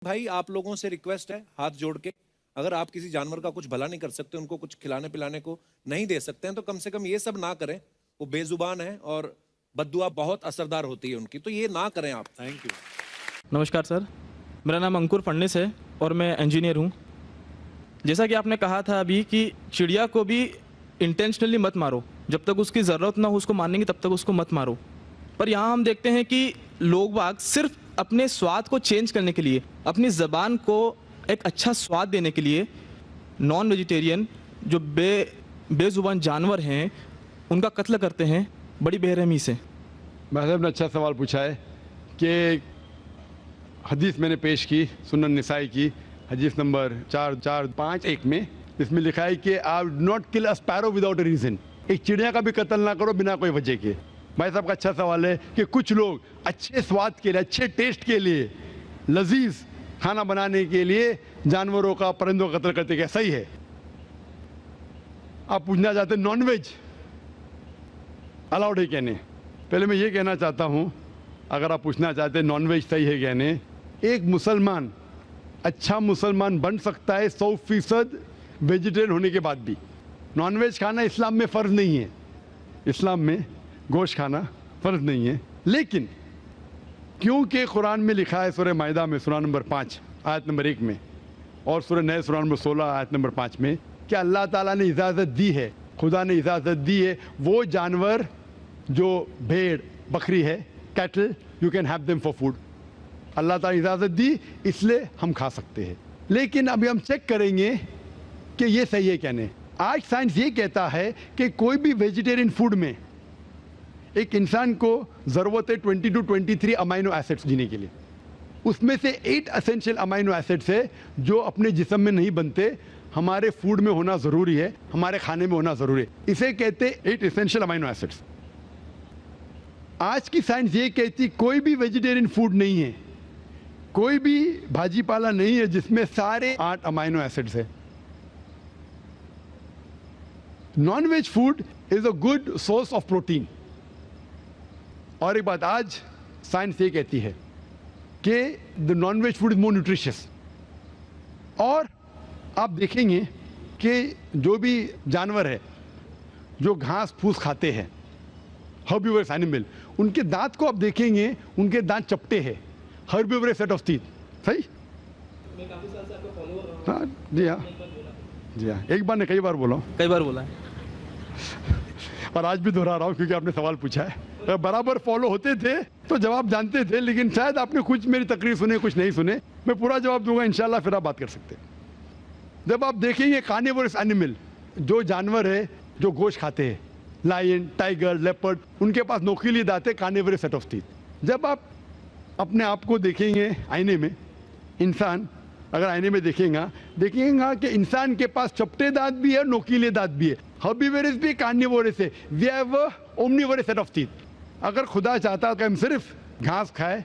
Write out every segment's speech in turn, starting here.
भाई आप लोगों से रिक्वेस्ट है हाथ जोड़ के, अगर आप किसी जानवर का कुछ भला नहीं कर सकते, उनको कुछ खिलाने पिलाने को नहीं दे सकते हैं, तो कम से कम ये सब ना करें। वो बेजुबान है और बद्दुआ बहुत असरदार होती है उनकी, तो ये ना करें आप। Thank you. नमस्कार सर, मेरा नाम अंकुर फडणीस है और मैं इंजीनियर हूँ। जैसा कि आपने कहा था अभी कि चिड़िया को भी इंटेंशनली मत मारो, जब तक उसकी ज़रूरत ना हो उसको मारने की तब तक उसको मत मारो। पर यहाँ हम देखते हैं कि लोग बाग सिर्फ अपने स्वाद को चेंज करने के लिए, अपनी ज़बान को एक अच्छा स्वाद देने के लिए नॉन वेजिटेरियन जो बेज़ुबान जानवर हैं उनका कत्ल करते हैं बड़ी बेरहमी से। महज़ब ने अच्छा सवाल पूछा है कि हदीस मैंने पेश की सुनन निसाई की हदीस नंबर 4451 में, इसमें लिखा है कि आप not kill a sparrow without a reason. एक चिड़िया का भी कत्ल ना करो बिना कोई वजह के। भाई साहब का अच्छा सवाल है कि कुछ लोग अच्छे स्वाद के लिए, अच्छे टेस्ट के लिए, लजीज खाना बनाने के लिए जानवरों का, परिंदों का कत्ल करते, क्या सही है? आप पूछना चाहते हैं नॉन वेज अलाउड है कहने। पहले मैं ये कहना चाहता हूँ, अगर आप पूछना चाहते हैं नॉन वेज सही है कहने, एक मुसलमान अच्छा मुसलमान बन सकता है 100% वेजिटेरियन होने के बाद भी। नॉन वेज खाना इस्लाम में फ़र्ज नहीं है, इस्लाम में गोश्त खाना फ़र्ज नहीं है। लेकिन क्योंकि कुरान में लिखा है सूरह माइदा में सूरा नंबर 5 आयत नंबर 1 में और सूरह नह सूरा नंबर 16 आयत नंबर 5 में कि अल्लाह ताला ने इजाज़त दी है, खुदा ने इजाज़त दी है, वो जानवर जो भेड़ बकरी है, cattle, you can have them for food. Allah ताला इजाज़त दी इसलिए हम खा सकते हैं। लेकिन अभी हम चेक करेंगे कि ये सही है क्या नहीं। आज साइंस ये कहता है कि कोई भी वेजिटेरियन फूड में एक इंसान को ज़रूरत है 20 to 23 अमाइनो एसिड्स जीने के लिए। उसमें से 8 एसेंशियल अमाइनो एसिड्स है जो अपने जिस्म में नहीं बनते, हमारे फूड में होना ज़रूरी है, हमारे खाने में होना ज़रूरी है। इसे कहते 8 एसेंशियल अमाइनो एसिड्स। आज की साइंस ये कहती कोई भी वेजिटेरियन फूड नहीं है, कोई भी भाजी पाला नहीं है जिसमें सारे 8 अमाइनो एसिड्स है। Non veg food is a good source of protein. और एक बात आज साइंस ये कहती है कि the non veg food is more nutritious. और आप देखेंगे कि जो भी जानवर है जो घास फूस खाते हैं, हर्बिवरस एनिमल, उनके दांत को आप देखेंगे, उनके दांत चपटे हैं, हर्बिवरस सेट ऑफ टीथ। सही? मैं काफी साल से आपको फॉलोअर रहा हूं। हाँ जी हाँ जी हाँ, एक बार ने कई बार बोला, कई बार बोला है और आज भी दोहरा रहा हूँ क्योंकि आपने सवाल पूछा है। बराबर फॉलो होते थे तो जवाब जानते थे, लेकिन शायद आपने कुछ मेरी तकरीर सुने, कुछ नहीं सुने। मैं पूरा जवाब दूंगा इंशाल्लाह, फिर आप बात कर सकते हैं। जब आप देखेंगे कार्निवोरस एनिमल, जो जानवर है जो गोश्त खाते हैं, लायन, टाइगर, लेपर्ड, उनके पास नोकीली दांत है, कार्निवोरस सेट ऑफ टीथ। जब आप अपने आप को देखेंगे आईने में, इंसान अगर आईने में देखेगा कि इंसान के पास चपटे दांत भी है, नोकीले दांत भी है। हर्बिवोरस भी कार्निवोरस है, we have omnivorous set of teeth. अगर खुदा चाहता कि हम सिर्फ घास खाए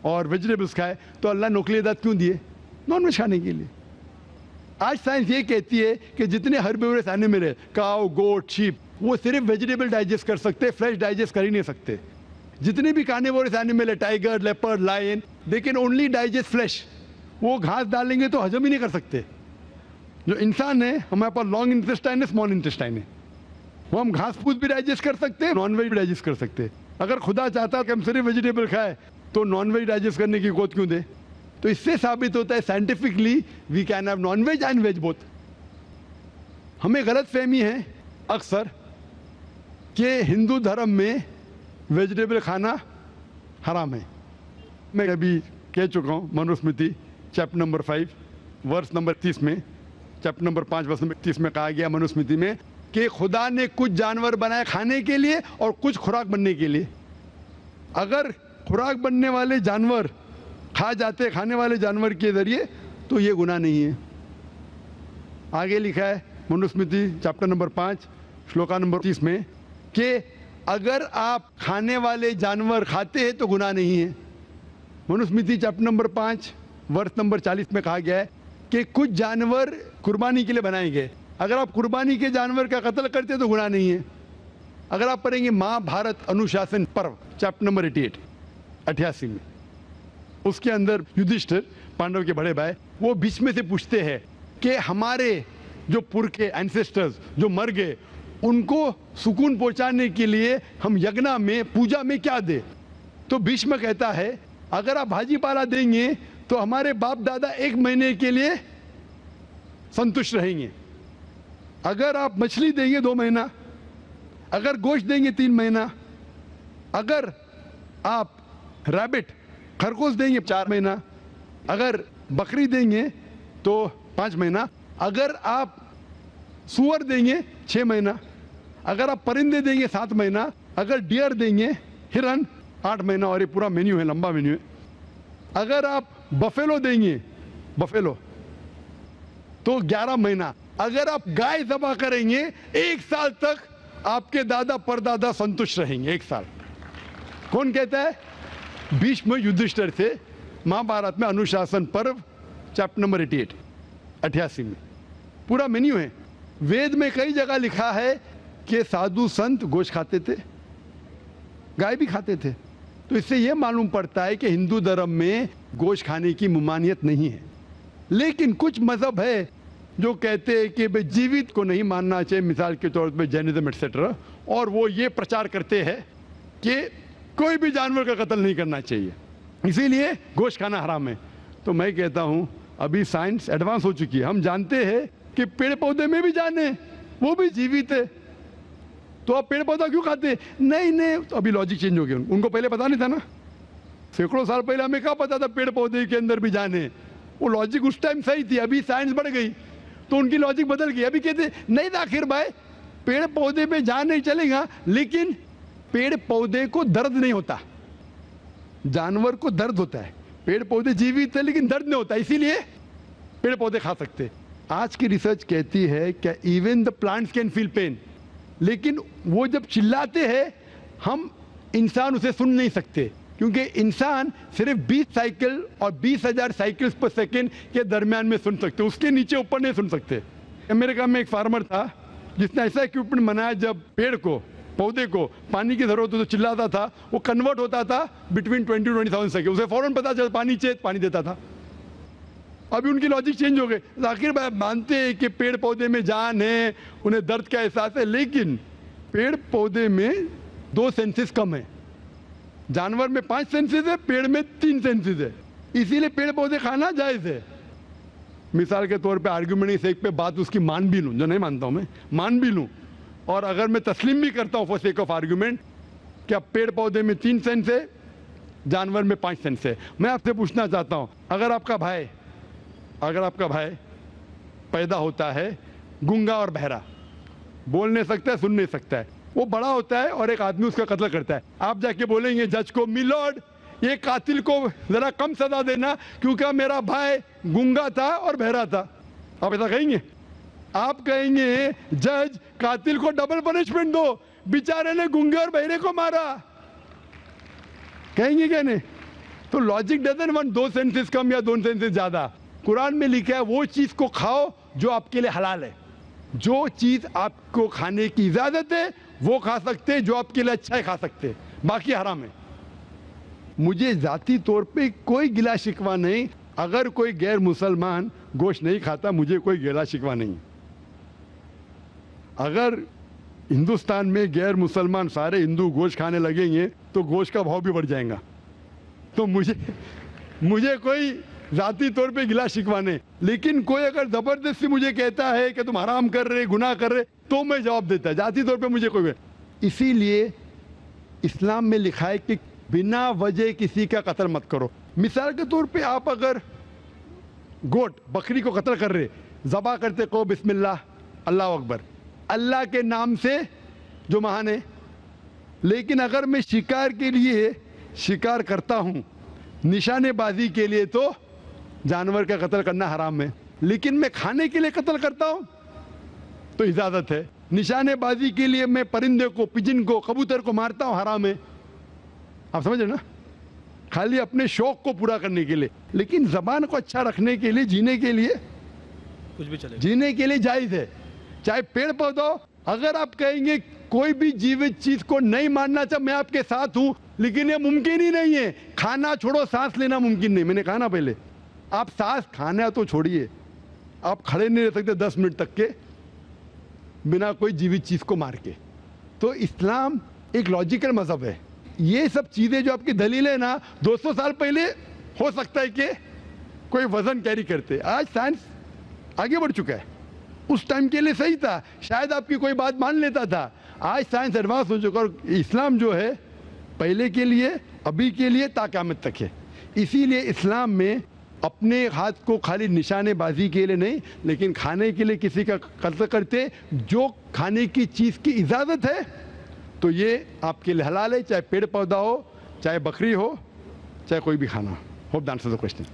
और वेजिटेबल्स खाए तो अल्लाह नोकीले दांत क्यों दिए? नॉन वेज खाने के लिए। आज साइंस ये कहती है कि जितने हर्बिवोरस एनिमल है, काऊ, गोट, शीप, वो सिर्फ वेजिटेबल डाइजेस्ट कर सकते, फ्लैश डाइजेस्ट कर ही नहीं सकते। जितने भी कार्निवोरस एनिमल है, tiger, leopard, lion, they can only digest flesh. वो घास डालेंगे तो हजम ही नहीं कर सकते। जो इंसान है, हमारे पास लॉन्ग इंटेस्टाइन है, स्मॉल इंटेस्टाइन है, वो हम घास फूस भी डाइजेस्ट कर सकते हैं, नॉन वेज भी डाइजेस्ट कर सकते हैं। अगर खुदा चाहता कि हम सिर्फ वेजिटेबल खाए तो नॉन वेज डाइजेस्ट करने की गोद क्यों दे? तो इससे साबित होता है scientifically we can have non veg and veg both. हमें गलत फहमी है अक्सर कि हिंदू धर्म में वेजिटेबल खाना हराम है। मैं अभी कह चुका हूँ, Manusmriti chapter number 5 verse number 30 में, चैप्टर नंबर 5 वर्स नंबर 30 में कहा गया मनुस्मृति में कि खुदा ने कुछ जानवर बनाए खाने के लिए और कुछ खुराक बनने के लिए। अगर खुराक बनने वाले जानवर खा जाते खाने वाले जानवर के जरिए तो ये गुनाह नहीं है। आगे लिखा है Manusmriti chapter number 5 shloka number 30 में कि अगर आप खाने वाले जानवर खाते हैं तो गुनाह नहीं है। मनुस्मृति चैप्टर नंबर 5 वर्ष नंबर 40 में कहा गया है कि कुछ जानवर कुर्बानी के लिए बनाए गए। अगर आप कुर्बानी के जानवर का कत्ल करते तो गुनाह नहीं है। अगर आप पढ़ेंगे महाभारत अनुशासन पर्व चैप्टर नंबर 88 में, उसके अंदर युधिष्ठिर पांडव के बड़े भाई, वो बीच में से पूछते हैं कि हमारे जो पुरखे एंसेस्टर्स जो मर गए उनको सुकून पहुंचाने के लिए हम यज्ञ में पूजा में क्या दे। तो भीष्म कहता है अगर आप भाजी पाला देंगे तो हमारे बाप दादा 1 महीने के लिए संतुष्ट रहेंगे, अगर आप मछली देंगे 2 महीना, अगर गोश्त देंगे 3 महीना, अगर आप रैबिट खरगोश देंगे 4 महीना, अगर बकरी देंगे तो 5 महीना, अगर आप सुअर देंगे 6 महीना, अगर आप परिंदे देंगे 7 महीना, अगर डियर देंगे हिरन 8 महीना। और ये पूरा मेन्यू है, लंबा मेन्यू है। अगर आप बफेलो देंगे बफेलो तो 11 महीना, अगर आप गाय ज़बह करेंगे 1 साल तक आपके दादा परदादा संतुष्ट रहेंगे। 1 साल। कौन कहता है? भीष्म युधिष्ठिर से महाभारत में अनुशासन पर्व चैप्टर नंबर 88 में पूरा मेन्यू है। वेद में कई जगह लिखा है कि साधु संत गोश्त खाते थे, गाय भी खाते थे। तो इससे यह मालूम पड़ता है कि हिंदू धर्म में गोश्त खाने की ममानियत नहीं है। लेकिन कुछ मजहब है जो कहते हैं कि भाई जीवित को नहीं मानना चाहिए, मिसाल के तौर पे जैनिज्म एक्सेट्रा, और वो ये प्रचार करते हैं कि कोई भी जानवर का कत्ल नहीं करना चाहिए, इसीलिए गोश्त खाना हराम है। तो मैं कहता हूं अभी साइंस एडवांस हो चुकी है, हम जानते हैं कि पेड़ पौधे में भी जान है, वो भी जीवित है, तो आप पेड़ पौधा क्यों खाते? नहीं, तो अभी लॉजिक चेंज हो गया। उनको पहले पता नहीं था ना, सैकड़ों साल पहले हमें क्या पता था पेड़ पौधे के अंदर भी जान है। वो लॉजिक उस टाइम सही थी, अभी साइंस बढ़ गई तो उनकी लॉजिक बदल गई। अभी कहते नहीं था आखिर भाई पेड़ पौधे पे जान नहीं चलेगा, लेकिन पेड़ पौधे को दर्द नहीं होता, जानवर को दर्द होता है। पेड़ पौधे जीवित है लेकिन दर्द नहीं होता, इसीलिए पेड़ पौधे खा सकते। आज की रिसर्च कहती है कि even the plants can feel pain, लेकिन वो जब चिल्लाते हैं हम इंसान उसे सुन नहीं सकते, क्योंकि इंसान सिर्फ 20 साइकिल और 20,000 साइकिल्स पर सेकेंड के दरमियान में सुन सकते, उसके नीचे ऊपर नहीं सुन सकते। अमेरिका में एक फार्मर था जिसने ऐसा इक्विपमेंट बनाया, जब पेड़ को पौधे को पानी की जरूरत हो तो चिल्लाता था, वो कन्वर्ट होता था बिटवीन 20,000 सेकेंड, उसे फौरन पता चला पानी चाहिए, पानी देता था। अभी उनकी लॉजिक चेंज हो गई। आखिर भाई मानते हैं कि पेड़ पौधे में जान है, उन्हें दर्द का एहसास है, लेकिन पेड़ पौधे में 2 सेंसेस कम है, जानवर में 5 सेंसेस है, पेड़ में 3 सेंसेस है, इसीलिए पेड़ पौधे खाना जायज है। मिसाल के तौर पे आर्ग्यूमेंट इस एक पे बात उसकी मान भी लूं, जो नहीं मानता हूं मैं, मान भी लूं, और अगर मैं तस्लीम भी करता हूं फॉर सेक ऑफ आर्ग्यूमेंट कि अब पेड़ पौधे में 3 सेंस है, जानवर में 5 सेंस है। मैं आपसे पूछना चाहता हूं, अगर आपका भाई पैदा होता है गूंगा और बहरा, बोल नहीं सकता है, सुन नहीं सकता है, वो बड़ा होता है और एक आदमी उसका कत्ल करता है, आप जाके बोलेंगे जज को, मिलॉर्ड ये कातिल को जरा कम सजा देना क्योंकि मेरा भाई गूंगा था और बहरा था? आप ऐसा कहेंगे? आप कहेंगे जज कातिल को डबल पनिशमेंट दो, बेचारे ने गूंगे और बहरे को मारा, कहेंगे क्या नहीं? तो लॉजिक डजंट वांट 2 सेंसेस कम या 2 सेंसेस ज्यादा। कुरान में लिखा है वो चीज को खाओ जो आपके लिए हलाल है, जो चीज आपको खाने की इजाजत है वो खा सकते हैं, जो आपके लिए अच्छा है खा सकते हैं, बाकी हराम है। मुझे जाती तौर पे कोई गिला शिकवा नहीं, अगर कोई गैर मुसलमान गोश्त नहीं खाता मुझे कोई गिला शिकवा नहीं। अगर हिंदुस्तान में गैर मुसलमान सारे हिंदू गोश्त खाने लगेंगे तो गोश्त का भाव भी बढ़ जाएगा। तो मुझे कोई जाती तौर पे गिला शिकवा नहीं, लेकिन कोई अगर जबरदस्ती मुझे कहता है कि तुम हराम कर रहे, गुनाह कर रहे, तो मैं जवाब देता। जाती तौर पे मुझे कोई, इसीलिए इस्लाम में लिखा है कि बिना वजह किसी का कत्ल मत करो। मिसाल के तौर पे आप अगर गोट बकरी को कत्ल कर रहे, ज़बा करते को बिस्मिल्लाह अल्लाह अकबर, अल्लाह के नाम से जो महान है, लेकिन अगर मैं शिकार के लिए शिकार करता हूं, निशानेबाजी के लिए, तो जानवर का कत्ल करना हराम है, लेकिन मैं खाने के लिए कत्ल करता हूं तो इजाजत है। निशानेबाजी के लिए मैं परिंदे को, पिजन को, कबूतर को मारता हूं, हराम है। आप समझ रहे ना? खाली अपने शौक को पूरा करने के लिए, लेकिन जबान को अच्छा रखने के लिए, जीने के लिए कुछ भी चलेगा, जीने के लिए जायज है। चाहे पेड़ पौधा, अगर आप कहेंगे कोई भी जीवित चीज को नहीं मानना चाहिए, मैं आपके साथ हूं, लेकिन ये मुमकिन ही नहीं है। खाना छोड़ो, सांस लेना मुमकिन नहीं, मैंने कहा ना पहले, आप सांस खाना तो छोड़िए, आप खड़े नहीं रह सकते 10 मिनट तक के बिना कोई जीवित चीज़ को मार के। तो इस्लाम एक लॉजिकल मज़हब है। ये सब चीज़ें जो आपकी दलील है ना, 200 साल पहले हो सकता है कि कोई वजन कैरी करते, आज साइंस आगे बढ़ चुका है। उस टाइम के लिए सही था, शायद आपकी कोई बात मान लेता था। आज साइंस एडवांस हो चुका और इस्लाम जो है पहले के लिए, अभी के लिए, ता क़यामत तक है। इसीलिए इस्लाम में अपने हाथ को खाली निशानेबाजी के लिए नहीं, लेकिन खाने के लिए किसी का कत्ल करते, जो खाने की चीज़ की इजाज़त है तो ये आपके लिए हलाल है, चाहे पेड़ पौधा हो, चाहे बकरी हो, चाहे कोई भी खाना हो। Hope that answers the question.